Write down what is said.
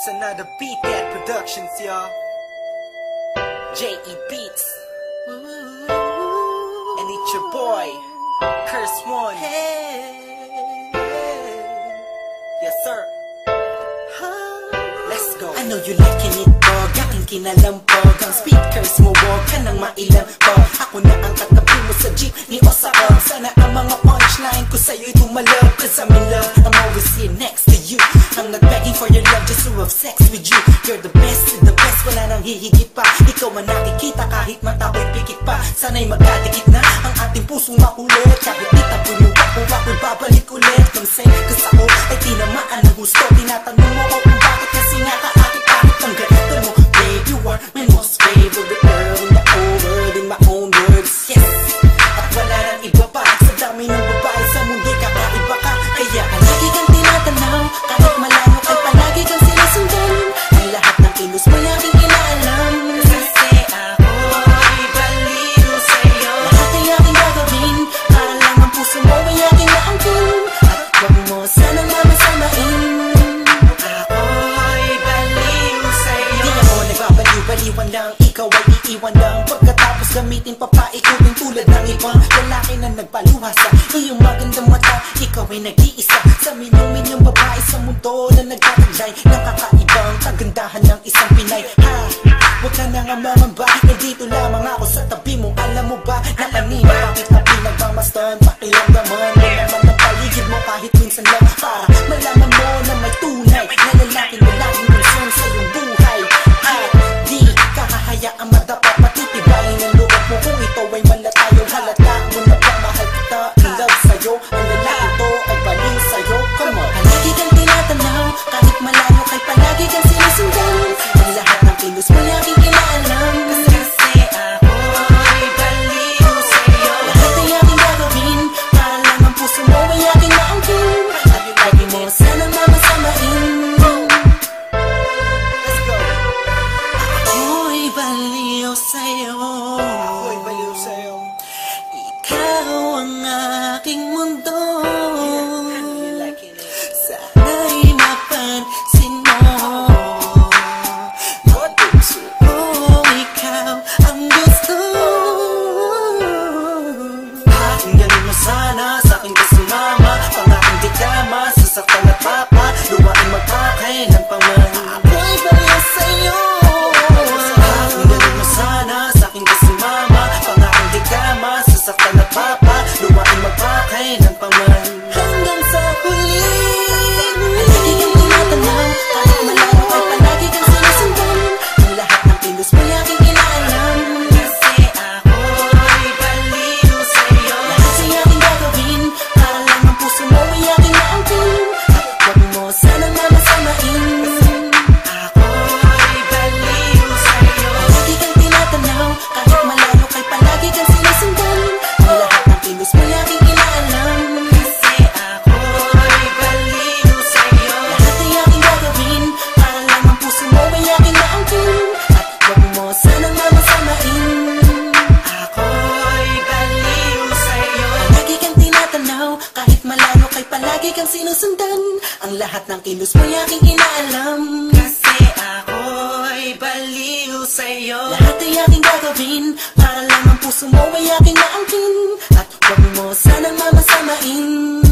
It's another Beat That Productions, y'all. J.E. Beats. And it's your boy, Curse One. Yes, sir. Let's go. I know you liking it, dog. Aking kinalampog. Ang speakers mo, wag ka nang mailang pag. Ako na ang katabi mo sa jeep ni Osakog. Sana ang mga punchline ko sa'yo'y tumalab. Cause I'm in love, I'm always here next to you. I'm not begging for your love, just to have sex with you. You're the best, wala nang hihigit pa. Ikaw man nakikita kahit mata ko'y pikit pa. Sana'y magkadikit na ang ating pusong makulit. Kahit di tapon yung ako'y babalik ulit. Nang say, cause ako ay tinamaan ng gusto. Tinatanong mo ko kung bakit kasi nga kaakit-akit ang ganito mo. Babe, you are my most favorite girl in the whole world, in my own words, yes. At wala nang iba pa sa dami ng babae sa mundo, kakaiba ka. Kaya palagi kang tinatanaw, kahit malayo ay palagi kang sinusundan. Ang lahat ng kilos mo aking inaalam. Kasi ako'y baliw sa'yo. Lahat ay aking gagawin, para lang ang puso mo ay aking naangkin. At wag mo sanang mamasamain. Ako'y baliw sa'yo. Di ako nagbabaliw-baliwan lang, ikaw ay iiwan lang. Pagkatapos gamitin pa paikutin tulad ng ibang lalaki na nagpaluha sa iyong magandang mata. Ikaw ay nag-iisa sa minyong babae sa mundo na nagtataglay ng kakaibang kagandahan ng isang Pinay. Ha! Huwag ka na nga mamamba, nandito lamang ako sa tabi mo. Alam mo ba na kanina bakit na pinagmamastan? Pakiramdaman mo naman ng paligid mo kahit minsan lang, para malaman mo na may tunay na lalaking laging concern sa iyong buhay. At di kakahayaang madapa, patitibayin ang loob mo kung ito ay malatayo. Halata mo na ba mahal kita, in love sa'yo. Ang lalaki to ay baliw sa'yo. Come on. Palagi kang tinatanaw, kahit malayo kay palagi kang sinusundan. Ang lahat ng kilos mo aking inaalam. Kasi ako'y baliw sa'yo. Lahat ay aking gagawin, para lang ang puso mo ay aking maangkin. At lagi mo sanang mamasamain. Let's go. Ako'y baliw sa'yo. Ako'y baliw sa'yo. Ikaw ang aking mundo. You liking it? Sana'y mapansin mo. Puso ko, ikaw ang gusto. Pakinggan mo sana sa aking kasumama. Pangaking dikama, sasaktan at papa. Luwain magpakay ng paman. Ako'y baliw sa'yo. Pakinggan mo sana sa aking kasumama. Pangaking dikama, sasaktan at papa. Luwain magpakay ng paman. Hanggang sa huli. Palagi kang tinatanaw, kahit malayo ay palagi kang sinusundan. Ang lahat ng kilos mo aking inaalam. Kasi ako'y baliw sa'yo. Lahat ay aking gagawin, para lang ang puso mo ay aking maangkin. At wag mo sanang mamasamain. Ako'y baliw sa'yo. Palagi kang tinatanaw, kahit malayo kay palagi kang sinusundan. Ang lahat ng kilos mo aking inaalam. Kasi ako'y baliw sa'yo. Lahat ay aking gagawin, para lang ang puso mo ay aking maangkin. At wag mo sanang mamasamain. Ako'y baliw sa'yo. Palagi kang tinatanaw, kahit malayo kay palagi kang sinusundan. Ang lahat ng kilos mo aking inaalam. Kasi ako'y baliw sa'yo. Lahat ay aking gagawin, para lang ang puso mo ay aking maangkin. At wag mo sanang mamasamain.